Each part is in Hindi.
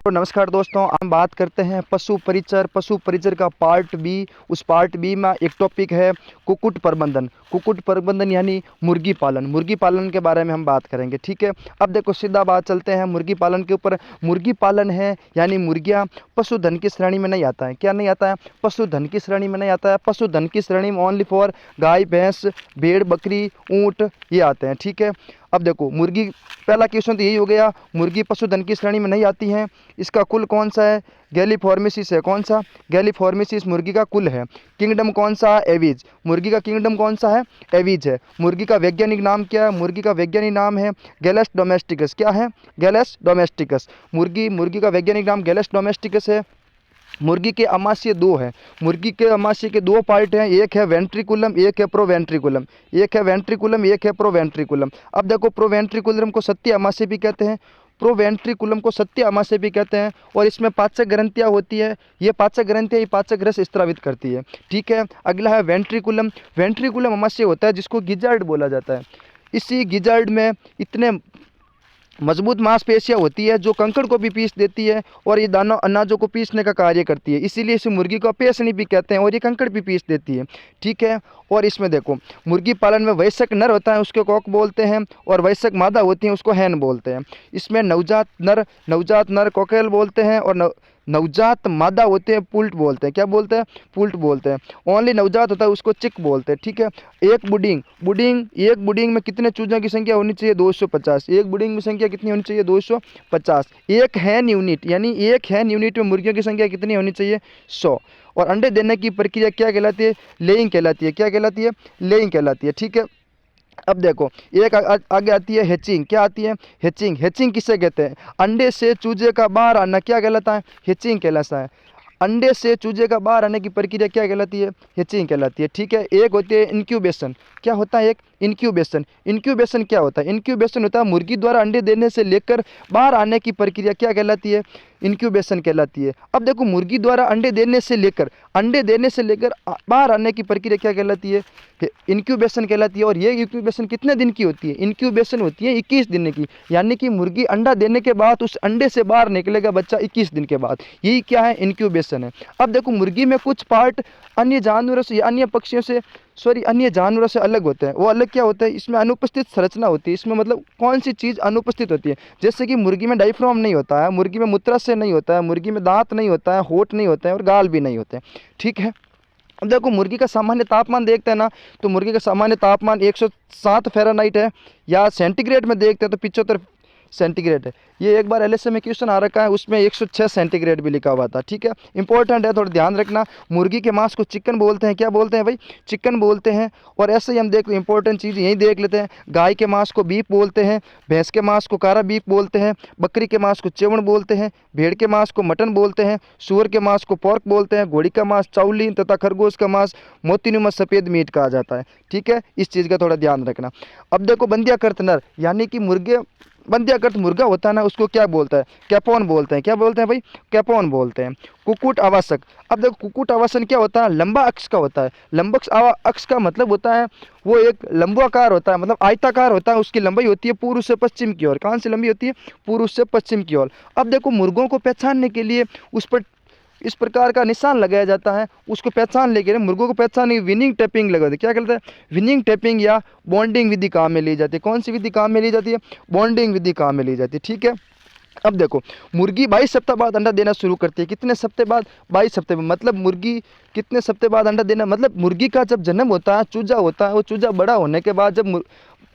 तो नमस्कार दोस्तों, हम बात करते हैं पशु परिचर का पार्ट बी। उस पार्ट बी में एक टॉपिक है कुक्कुट प्रबंधन यानी मुर्गी पालन के बारे में हम बात करेंगे। ठीक है, अब देखो सीधा बात चलते हैं मुर्गी पालन के ऊपर। मुर्गी पालन है यानी मुर्गियां पशुधन की श्रेणी में नहीं आता है। क्या नहीं आता है? पशुधन की श्रेणी में नहीं आता है। पशुधन की श्रेणी में ओनली फॉर गाय, भैंस, भेड़, बकरी, ऊँट ये आते हैं। ठीक है, अब देखो मुर्गी, पहला क्वेश्चन तो यही हो गया, मुर्गी पशुधन की श्रेणी में नहीं आती हैं। इसका कुल कौन सा है? गैलीफॉर्मेसिस है। कौन सा? गैलीफॉर्मेसिस मुर्गी का कुल है। किंगडम कौन सा है? एविज। मुर्गी का किंगडम कौन सा है? एविज है। मुर्गी का वैज्ञानिक नाम क्या है? मुर्गी का वैज्ञानिक नाम है गैलस डोमेस्टिकस। क्या है? गैलस डोमेस्टिकस। मुर्गी का वैज्ञानिक नाम गैलस डोमेस्टिकस है। मुर्गी के अमाशय दो हैं। मुर्गी के अमाशय के दो पार्ट हैं, एक है वेंट्रिकुलम, एक है प्रोवेंट्रिकुलम। एक है वेंट्रिकुलम, एक है प्रोवेंट्रिकुलम। अब देखो प्रोवेंट्रिकुलम को सत्य अमाशय भी कहते हैं, प्रोवेंट्रिकुलम को सत्य अमाशय भी कहते हैं। और इसमें पाचक ग्रंथियाँ होती है। ये पाचक ग्रंथियाँ पाचक रस स्त्रावित करती है। ठीक है, अगला है वेंट्रिकुलम। वेंट्रिकुलम अमाशय होता है जिसको गिजार्ड बोला जाता है। इसी गिजार्ड में इतने मजबूत मांसपेशियाँ होती है जो कंकड़ को भी पीस देती है और ये दानों अनाजों को पीसने का कार्य करती है। इसीलिए इसे मुर्गी को पेशनी भी कहते हैं और ये कंकड़ भी पीस देती है। ठीक है, और इसमें देखो मुर्गी पालन में वयस्क नर होता है उसको कॉक बोलते हैं और वयस्क मादा होती है उसको हैन बोलते हैं। इसमें नवजात नर कॉकेल बोलते हैं और नवजात मादा होते हैं पुल्ट बोलते हैं। क्या बोलते हैं? पुल्ट बोलते हैं। ओनली नवजात होता है उसको चिक बोलते हैं। ठीक है, एक बुडिंग में कितने चूजों की संख्या होनी चाहिए? 250। एक बुडिंग में संख्या कितनी होनी चाहिए? 250। एक हैन यूनिट यानी एक हैन यूनिट में मुर्गियों की संख्या कितनी होनी चाहिए? 100। और अंडे देने की प्रक्रिया क्या कहलाती है? लेइंग कहलाती है। क्या कहलाती है? लेइंग कहलाती है। ठीक है, अब देखो एक आगे आती है हैचिंग। क्या आती है? हैचिंग किसे कहते हैं? अंडे से चूजे का बाहर आना क्या कहलाता है? हैचिंग कहलाता है। अंडे से चूजे का बाहर आने की प्रक्रिया क्या कहलाती है? हैचिंग कहलाती है। ठीक है, एक होती है इंक्यूबेशन। क्या होता है? एक इंक्यूबेशन क्या होता है? इंक्यूबेशन होता है मुर्गी द्वारा अंडे देने से लेकर बाहर आने की प्रक्रिया क्या कहलाती है? इंक्यूबेशन कहलाती है। अब देखो मुर्गी द्वारा अंडे देने से लेकर बाहर आने की प्रक्रिया क्या कहलाती है? इंक्यूबेशन कहलाती है। और ये इंक्यूबेशन कितने दिन की होती है? इंक्यूबेशन होती है 21 दिन की। यानी कि मुर्गी अंडा देने के बाद उस अंडे से बाहर निकलेगा बच्चा 21 दिन के बाद। यही क्या है? इंक्यूबेशन है। अब देखो मुर्गी में कुछ पार्ट अन्य जानवरों से या अन्य जानवरों से अलग होते हैं। वो अलग क्या होता है? इसमें अनुपस्थित संरचना होती है। इसमें मतलब कौन सी चीज़ अनुपस्थित होती है? जैसे कि मुर्गी में डायफ्राम नहीं होता है, मुर्गी में मूत्राशय नहीं होता है, मुर्गी में दांत नहीं होता है, होंठ नहीं होते हैं और गाल भी नहीं होते हैं। ठीक है, अब देखो मुर्गी का सामान्य तापमान देखते हैं ना, तो मुर्गी का सामान्य तापमान 107 फ़ारेनहाइट है, या सेंटीग्रेड में देखते हैं तो 75 सेंटीग्रेड है। ये एक बार एलएसए में क्वेश्चन आ रखा है, उसमें 106 सेंटीग्रेड भी लिखा हुआ था। ठीक है, इंपॉर्टेंट है, थोड़ा ध्यान रखना। मुर्गी के मांस को चिकन बोलते हैं। क्या बोलते हैं भाई? चिकन बोलते हैं। और ऐसे ही हम देख इंपॉर्टेंट चीज़ यही देख लेते हैं। गाय के मांस को बीफ बोलते हैं, भैंस के मांस को कारा बीफ बोलते हैं, बकरी के मांस को चेवण बोलते हैं, भेड़ के मांस को मटन बोलते हैं, सुअर के मांस को पोर्क बोलते हैं, घोड़ी का मांस चाउलीन तथा खरगोश का मांस मोतीनुमा सफ़ेद मीट कहा जाता है। ठीक है, इस चीज़ का थोड़ा ध्यान रखना। अब देखो बंध्याकृत नर यानी कि बंध्याकृत मुर्गा होता है ना, उसको क्या बोलता है? कैपोन बोलते हैं। क्या बोलते हैं भाई? कैपोन बोलते हैं। कुक्कुट आवासक। अब देखो कुक्कुट आवासन क्या होता है? लंबा अक्ष का होता है। लंबा अक्ष का मतलब होता है वो एक लंबाकार होता है, मतलब आयताकार होता है। उसकी लंबाई होती है पूर्व से पश्चिम की ओर। कहाँ से लंबी होती है? पूर्व से पश्चिम की ओर। अब देखो मुर्गों को पहचानने के लिए उस पर इस प्रकार का निशान लगाया जाता है। उसको पहचान लेके मुर्गों को पहचानने विनिंग टैपिंग लगाते हैं। क्या कहते हैं? विनिंग टैपिंग या बॉन्डिंग विधि काम में ली जाती है। कौन सी विधि काम में ली जाती है? बॉन्डिंग विधि काम में ली जाती है। ठीक है, अब देखो मुर्गी 22 सप्ताह बाद अंडा देना शुरू करती है। कितने सप्ताह बाद? 22 सप्ताह में। मतलब मुर्गी कितने सप्ताह बाद अंडा देना, मतलब मुर्गी का जब जन्म होता है, चूजा होता है, वो चूजा बड़ा होने के बाद जब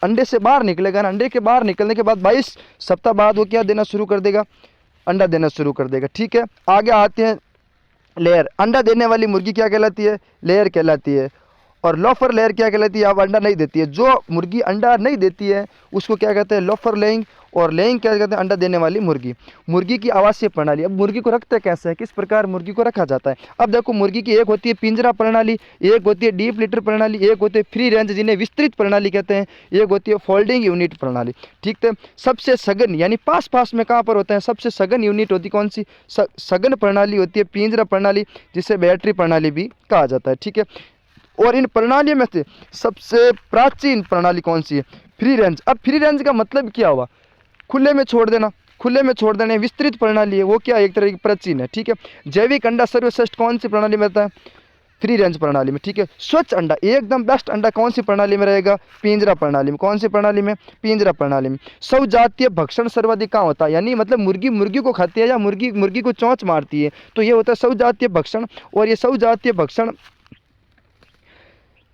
अंडे से बाहर निकलेगा ना, अंडे के बाहर निकलने के बाद 22 सप्ताह बाद वो क्या देना शुरू कर देगा? अंडा देना शुरू कर देगा। ठीक है, आगे आते हैं लेयर। अंडा देने वाली मुर्गी क्या कहलाती है? लेयर कहलाती है। और लोफर लेयर क्या कहलाती है? अब अंडा नहीं देती है। जो मुर्गी अंडा नहीं देती है उसको क्या कहते हैं? Loafer laying. और लेइंग क्या कहते हैं? अंडा देने वाली मुर्गी। मुर्गी की आवासीय प्रणाली। अब मुर्गी को रखते कैसे हैं? किस प्रकार मुर्गी को रखा जाता है? अब देखो मुर्गी की एक होती है पिंजरा प्रणाली, एक होती है डीप लिटर प्रणाली, एक होती है फ्री रेंज जिन्हें विस्तृत प्रणाली कहते हैं, एक होती है फोल्डिंग यूनिट प्रणाली। ठीक है, सबसे सघन यानी पास में कहाँ पर होते हैं? सबसे सघन यूनिट होती कौन सी? सघन प्रणाली होती है पिंजरा प्रणाली, जिसे बैटरी प्रणाली भी कहा जाता है। ठीक है, और इन प्रणालियों में से सबसे प्राचीन प्रणाली कौन सी है? Free range. अब फ्री रेंज का मतलब क्या हुआ? खुले में छोड़ देना। खुले में छोड़ देने। विस्तृत प्रणाली है, वो क्या एक तरह की प्राचीन है, ठीक है। जैविक अंडा सर्वश्रेष्ठ कौन सी प्रणाली में रहता है? फ्री रेंज प्रणाली में, ठीक है। स्वच्छ अंडा एकदम बेस्ट अंडा कौन सी प्रणाली में रहेगा? पिंजरा प्रणाली में। कौन सी प्रणाली में? पिंजरा प्रणाली में। सौजातीय भक्षण सर्वाधिक कहाँ होता है? यानी मतलब मुर्गी मुर्गी को खाती है या मुर्गी मुर्गी को चोंच मारती है, तो ये होता है सौजातीय भक्षण। और ये सौजातीय भक्षण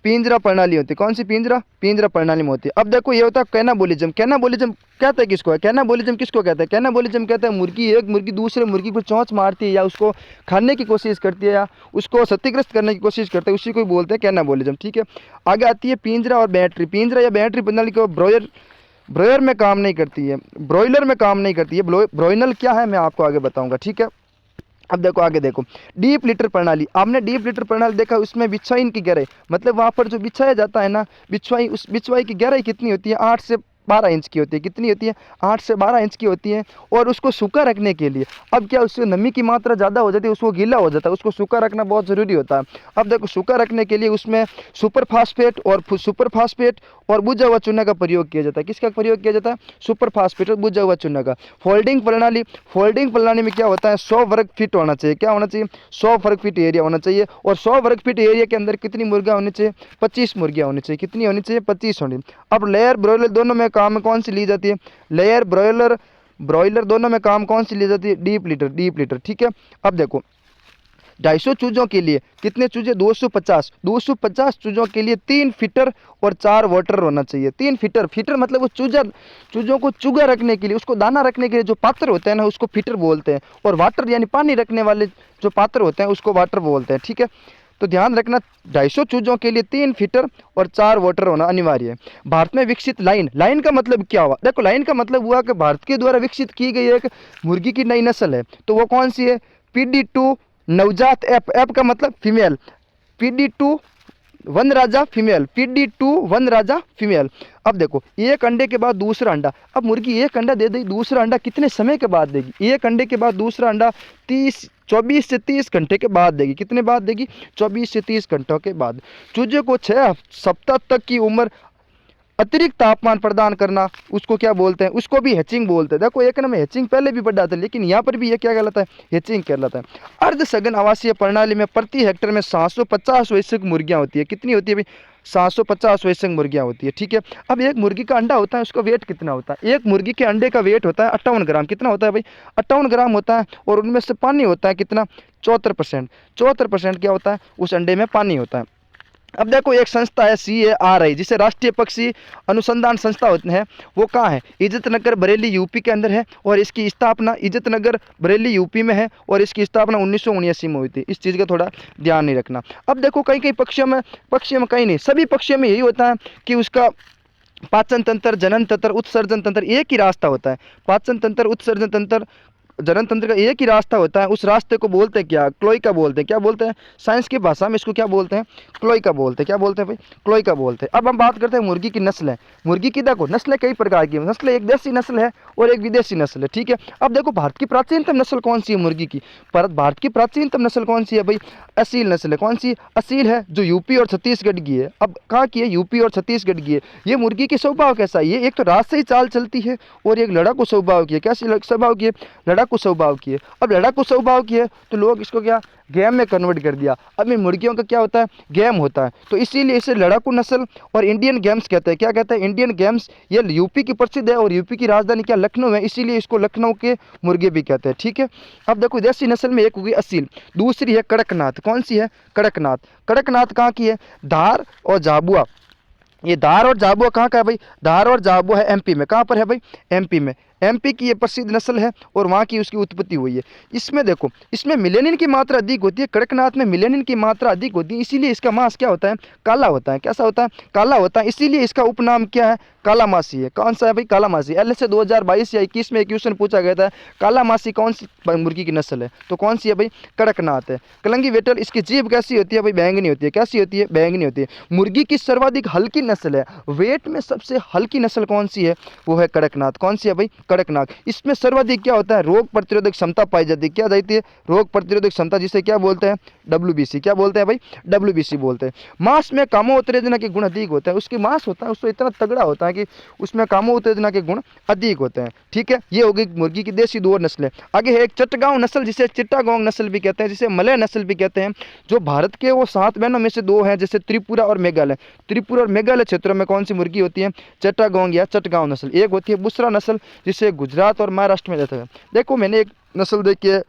पिंजरा प्रणाली होती है। कौन सी? पिंजरा प्रणाली में होती है। अब देखो ये होता है कैनाबोलिज्म। कैनाबोलिज्म कहते हैं किसको है? कैनाबोलिज्म किसको कहते हैं? कैनाबोलिज्म कहते हैं मुर्गी एक मुर्गी दूसरे मुर्गी को चोंच मारती है या उसको खाने की कोशिश करती है या उसको क्षतिग्रस्त करने की कोशिश करते हैं, उसी को बोलते हैं कैनाबोलिज्म, ठीक है। आगे आती है पिंजरा और बैटरी। पिंजरा या बैटरी प्रणाली को ब्रॉयलर में काम नहीं करती है, ब्रॉयलर में काम नहीं करती है। ब्रॉयलर क्या है मैं आपको आगे बताऊंगा, ठीक है। अब देखो आगे देखो, डीप लिटर प्रणाली। आपने डीप लिटर प्रणाली देखा, उसमें बिछवाई की गहराई, मतलब वहाँ पर जो बिछाया जाता है ना बिछवाई, उस बिछवाई की गहराई कितनी होती है? 8 से 12 इंच की होती है। कितनी होती है? 8 से 12 इंच की होती है। और उसको सूखा रखने के लिए, अब क्या उससे नमी की मात्रा ज़्यादा हो जाती है, उसको गीला हो जाता है, उसको सूखा रखना बहुत ज़रूरी होता है। अब देखो सूखा रखने के लिए उसमें सुपर फास्फेट और बुझा हुआ चूना का प्रयोग किया जाता है। किसका प्रयोग किया जाता है? सुपर फास्फेट और बुझा हुआ चूना का। फोल्डिंग प्रणाली में क्या होता है? 100 वर्ग फीट होना चाहिए। क्या होना चाहिए? 100 वर्ग फीट एरिया होना चाहिए। और 100 वर्ग फीट एरिया के अंदर कितनी मुर्गियाँ होनी चाहिए? 25 मुर्गियाँ होनी चाहिए। कितनी होनी चाहिए? 25 होनी। अब लेयर ब्रॉयलर दोनों में काम में कौन सी ली जाती है? लेयर ब्रॉयलर दोनों में काम कौन सी ली जाती है? डीप लीटर, ठीक है। अब देखो 250 चूजों के लिए कितने चूजे? 250 चूजों के लिए 3 फीटर और 4 वाटर होना चाहिए। 3 फीटर मतलब वो चूजों को चुगा रखने के लिए, उसको दाना रखने के लिए जो पात्र होते हैं ना, उसको फीटर बोलते हैं। और वाटर यानी पानी रखने वाले जो पात्र होते हैं उसको वाटर बोलते हैं, ठीक है। तो ध्यान रखना 250 चूजों के लिए 3 फीटर और 4 वाटर होना अनिवार्य है। भारत में विकसित लाइन का मतलब क्या हुआ? देखो लाइन का मतलब हुआ कि भारत के द्वारा विकसित की गई एक मुर्गी की नई नस्ल है, तो वो कौन सी है? PD2 नवजात एप का मतलब फीमेल, PD2 वन राजा फीमेल। अब देखो एक अंडे के बाद दूसरा अंडा। अब मुर्गी एक अंडा दे देगी, दूसरा अंडा कितने समय के बाद देगी? एक अंडे के बाद दूसरा अंडा 24 से 30 घंटे के बाद देगी। कितने बाद देगी? 24 से 30 घंटों के बाद। चूजे को 6 सप्ताह तक की उम्र अतिरिक्त तापमान प्रदान करना, उसको क्या बोलते हैं? उसको भी हैचिंग बोलते हैं। देखो एक नंबर हैचिंग पहले भी पढ़ा था, लेकिन यहाँ पर भी ये क्या कहलाता है? हैचिंग कहलाता है। अर्ध सघन आवासीय प्रणाली में प्रति हेक्टेयर में 750 वयस्क मुर्गियाँ होती है। कितनी होती है भाई? 750 वयस्क मुर्गियाँ होती है, ठीक है। अब एक मुर्गी का अंडा होता है, उसका वेट कितना होता है? एक मुर्गी के अंडे का वेट होता है 58 ग्राम। कितना होता है भाई? 58 ग्राम होता है। और उनमें से पानी होता है कितना? 74% क्या होता है? उस अंडे में पानी होता है। अब देखो एक संस्था है CARI, जिसे राष्ट्रीय पक्षी अनुसंधान संस्था होते हैं, वो कहाँ है? इज्जतनगर बरेली यूपी के अंदर है। और इसकी स्थापना इज्जतनगर बरेली यूपी में है। और इसकी स्थापना 1979 में हुई थी। इस चीज़ का थोड़ा ध्यान नहीं रखना। अब देखो कई पक्षियों में कहीं नहीं, सभी पक्षियों में यही होता है कि उसका पाचन तंत्र, जनन तंत्र, उत्सर्जन तंत्र एक ही रास्ता होता है। पाचन तंत्र, उत्सर्जन तंत्र, जनन तंत्र का एक ही रास्ता होता है। उस रास्ते को बोलते हैं क्या? क्लोइका बोलते हैं। क्या बोलते हैं? साइंस की भाषा में इसको क्या बोलते हैं? क्लोइका बोलते हैं। क्या बोलते हैं भाई? क्लोइका बोलते हैं। अब हम बात करते हैं मुर्गी की नस्लें। मुर्गी की देखो नस्लें कई प्रकार की नस्लें, एक देसी नस्ल है और एक विदेशी नस्ल है, ठीक है। अब देखो भारत की प्राचीनतम नस्ल कौन सी है मुर्गी की? भारत की प्राचीनतम नस्ल कौन सी है भाई? असील नस्ल है। कौन सी? असील है, जो यूपी और छत्तीसगढ़ की है। अब कहाँ की है? यूपी और छत्तीसगढ़ की है। ये मुर्गी की स्वभाव कैसा है? ये एक तो रात से ही चाल चलती है और एक लड़ाकू स्वभाव की है। कैसी स्वभाव की है? लड़ाकू स्वभाव की है। अब लड़ाकू स्वभाव की है तो लोग इसको क्या गेम में कन्वर्ट कर दिया। अब इन मुर्गियों का क्या होता है? गेम होता है। तो इसीलिए इसे लड़ाकू नस्ल और इंडियन गेम्स कहते हैं। क्या कहते हैं? Indian games. ये यूपी की प्रसिद्ध है और यूपी की राजधानी क्या? लखनऊ है, इसीलिए इसको लखनऊ के मुर्गे भी कहते हैं, ठीक है। अब देखो देसी नस्ल में एक होगी असील, दूसरी है कड़कनाथ। कौन सी है? कड़कनाथ कहाँ की है? धार और झाबुआ। ये धार और झाबुआ कहाँ का है भाई? धार और झाबुआ है MP में। कहाँ पर है भाई? MP में। MP की ये प्रसिद्ध नस्ल है और वहाँ की उसकी उत्पत्ति हुई है। इसमें देखो इसमें मिलेनिन की मात्रा अधिक होती है। कड़कनाथ में मिलेनिन की मात्रा अधिक होती है, इसीलिए इसका मांस क्या होता है? काला होता है। कैसा होता है? काला होता है। इसीलिए इसका उपनाम क्या है? कालामासी है। कौन सा है भाई? कालामासी। LSA 2022 या 21 में एक क्वेश्चन पूछा गया था, कालामासी कौन सी मुर्गी की नस्ल है? तो कौन सी है भाई? कड़कनाथ है। कलंगी वेटल, इसकी जीभ कैसी होती है भाई? बैंगनी होती है। कैसी होती है? बैंगनी होती है। मुर्गी की सर्वाधिक हल्की नस्ल है, वेट में सबसे हल्की नस्ल कौन सी है? वो है कड़कनाथ। कौन सी है भाई? कड़कनाथ। इसमें सर्वाधिक क्या होता है, रोग प्रतिरोधक क्षमता पाई जाती है। क्या जाती है, रोग प्रतिरोधक क्षमता, जिसे क्या बोलते हैं, WBC। क्या बोलते हैं भाई, WBC बोलते हैं। मांस में कामो उत्तेजना के गुण अधिक होते हैं। उसकी मांस होता है उसको इतना तगड़ा होता है कि उसमें कामो उत्तेजना के गुण अधिक होते हैं। ठीक है, ये हो गई मुर्गी की देसी 2 नस्लें। आगे है एक चटगांव नस्ल, जिसे चिट्टागोंग नस्ल भी कहते हैं, जिसे मलय नस्ल भी कहते हैं, जो भारत के वो 7 बहनों में से 2 हैं, जैसे त्रिपुरा और मेघालय। त्रिपुरा और मेघालय क्षेत्रों में कौन सी मुर्गी होती है, चिट्टागोंग या चटगांव नस्ल। एक होती है बुसरा नस्ल, जिसे गुजरात और महाराष्ट्र में रहता है। देखो मैंने एक नस्ल देखी है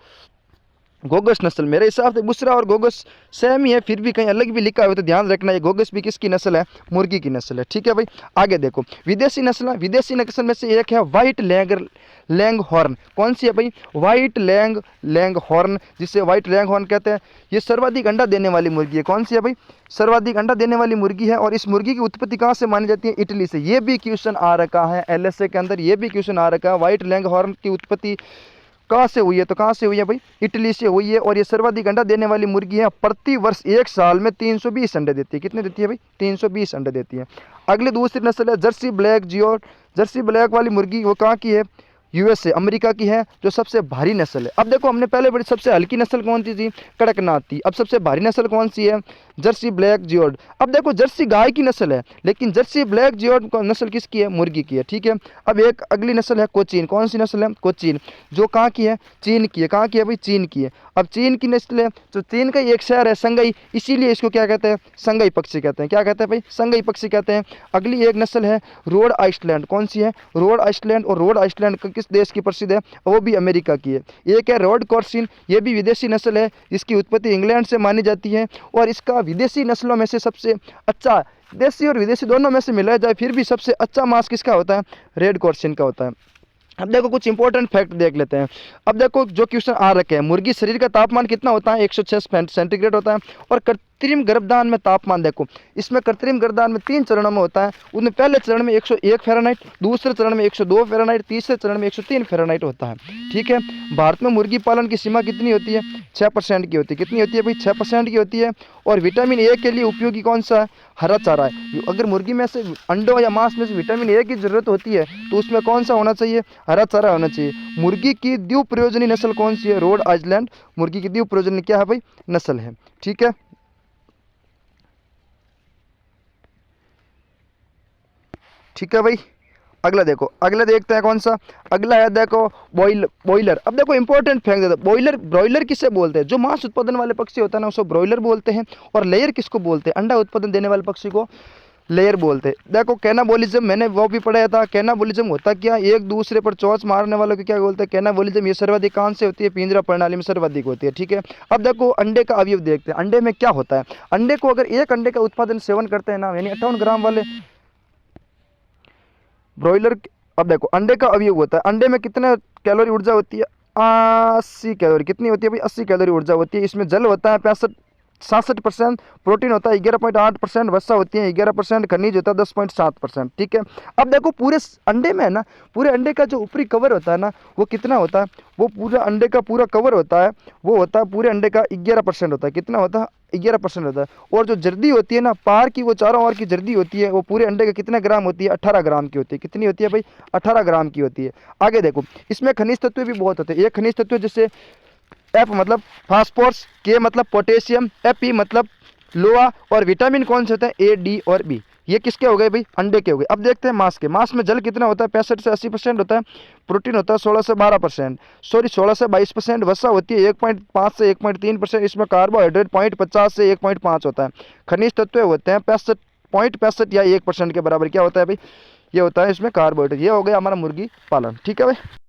गोगस नस्ल। मेरे हिसाब से बुसरा और गोगस सेम ही है, फिर भी कहीं अलग भी लिखा हुआ तो ध्यान रखना, ये गोगस भी किसकी नस्ल है, मुर्गी की नस्ल है। ठीक है भाई, आगे देखो विदेशी नस्ल। विदेशी नस्ल में से एक है व्हाइट लैंग हॉर्न। कौन सी है भाई, व्हाइट लैंग हॉर्न, जिसे व्हाइट लैंग हॉर्न कहते हैं। ये सर्वाधिक अंडा देने वाली मुर्गी है। कौन सी है भाई, सर्वाधिक अंडा देने वाली मुर्गी है। और इस मुर्गी की उत्पत्ति कहाँ से मानी जाती है, इटली से। ये भी क्वेश्चन आ रखा है LSA के अंदर, ये भी क्वेश्चन आ रखा है, व्हाइट लैंग हॉर्न की उत्पत्ति कहाँ से हुई है, तो कहाँ से हुई है भाई, इटली से हुई है। और ये सर्वाधिक अंडा देने वाली मुर्गी है। प्रति वर्ष 1 साल में 320 अंडे देती है। कितने देती है भाई, 320 अंडे देती है। अगली दूसरी नस्ल है जर्सी ब्लैक जियोर। जर्सी ब्लैक वाली मुर्गी वो कहाँ की है, USA अमेरिका की है, जो सबसे भारी नस्ल है। अब देखो हमने पहले बड़ी सबसे हल्की नस्ल कौन सी थी, कड़कनाथ थी। अब सबसे भारी नस्ल कौन सी है, जर्सी ब्लैक जियोर्ड। अब देखो जर्सी गाय की नस्ल है, लेकिन जर्सी ब्लैक जियोर्ड नस्ल किसकी है, मुर्गी की है। ठीक है, अब एक अगली नस्ल है कोचीन। कौन सी नस्ल है, कोचीन, जो कहाँ की है, चीन की है। कहाँ की है भाई, चीन की है। अब चीन की नस्ल है, तो चीन का एक शहर है संगई, इसीलिए इसको क्या कहते हैं, संगई पक्षी कहते हैं। क्या कहते हैं भाई, संगई पक्षी कहते हैं। अगली एक नस्ल है रोड आइसलैंड। कौन सी है, रोड आइसलैंड। और रोड आइसलैंड किस देश की प्रसिद्ध है, वो भी अमेरिका की है। एक है रोड कॉर्सिन, ये भी विदेशी नस्ल है, जिसकी उत्पत्ति इंग्लैंड से मानी जाती है। और इसका विदेशी नस्लों में से सबसे अच्छा, देसी और विदेशी दोनों में से मिलाया जाए फिर भी सबसे अच्छा मांस किसका होता है, रेड कॉर्सिन का होता है। अब देखो कुछ इंपॉर्टेंट फैक्ट देख लेते हैं। अब देखो जो क्वेश्चन आ रखे हैं, मुर्गी शरीर का तापमान कितना होता है, 106 सेंटीग्रेड होता है। और कृत्रिम गर्भधान में तापमान देखो, इसमें कृत्रिम गर्भधान में 3 चरणों में होता है। उनमें पहले चरण में 101 फ़ारेनहाइट, दूसरे चरण में 102 फ़ारेनहाइट, तीसरे चरण में 103 फ़ारेनहाइट होता है। ठीक है, भारत में मुर्गी पालन की सीमा कितनी होती है, 6% की होती है। कितनी होती है भाई, 6% की होती है। और विटामिन ए के लिए उपयोगी कौन सा है, हरा चारा है। अगर मुर्गी में से अंडों या मांस में से विटामिन ए की जरूरत होती है, तो उसमें कौन सा होना चाहिए, हरा चारा होना चाहिए। मुर्गी की द्विप्रयोजनी नस्ल कौन सी है, रोड आइसलैंड मुर्गी की द्विप्रयोजनी क्या है भाई, नस्ल है। ठीक है, ठीक है भाई, अगला देखो, अगला देखते हैं कौन सा, अगला है देखो बॉयलर। अब देखो इंपॉर्टेंट फैक्ट देता, ब्रॉयलर किसे बोलते हैं, जो मांस उत्पादन वाले पक्षी होता है ना, उसको ब्रॉयलर बोलते हैं। और लेयर किसको बोलते हैं, अंडा उत्पादन देने वाले पक्षी को लेयर बोलते हैं। देखो कैनाबोलिज्म, मैंने वो भी पढ़ाया था। कैनाबोलिज्म होता क्या, एक दूसरे पर चोंच मारने वालों को क्या बोलते हैं, कैनाबोलिज्म। ये सर्वाधिक कहाँ से होती है, पिंजरा प्रणाली में सर्वाधिक होती है। ठीक है, अब देखो अंडे का अवयव देखते हैं, अंडे में क्या होता है। अंडे को अगर एक अंडे का उत्पादन सेवन करते हैं ना, यानी 58 ग्राम वाले ब्रॉयलर। अब देखो अंडे का अवयव होता है, अंडे में कितने कैलोरी ऊर्जा होती है, 80 कैलोरी। कितनी होती है भाई, 80 कैलोरी ऊर्जा होती है। इसमें जल होता है 66%, प्रोटीन होता है 11.8%, वसा होती है 11%, खनिज होता है 10.7%। ठीक है, अब देखो पूरे अंडे में है ना, पूरे अंडे का जो ऊपरी कवर होता है ना, वो कितना होता है, वो पूरा अंडे का पूरा कवर होता है, वो होता है पूरे अंडे का 11% होता है। कितना होता है, 11% होता है। और जो जर्दी होती है ना, पार की वो चारों ओर की जर्दी होती है, वो पूरे अंडे का कितने ग्राम होती है, 18 ग्राम की होती है। कितनी होती है भाई, 18 ग्राम की होती है। आगे देखो, इसमें खनिज तत्व भी बहुत होते हैं। एक खनिज तत्व जैसे F मतलब फास्फोरस, K मतलब पोटेशियम, Fe मतलब लोहा। और विटामिन कौन से होते हैं, A, D और B। ये किसके हो गए भाई, अंडे के हो गए। अब देखते हैं मांस के। मांस में जल कितना होता है, 65 से 80% होता है। प्रोटीन होता है 16 से 12%, सॉरी 16 से 22%। वसा होती है 1.5 से 1.3%। इसमें कार्बोहाइड्रेट 0.50 से 1.5 होता है। खनिज तत्व होते हैं 65 या 1% के बराबर। क्या होता है भाई, ये होता है इसमें कार्बोहाइड्रेट। ये हो गया हमारा मुर्गी पालन। ठीक है भाई।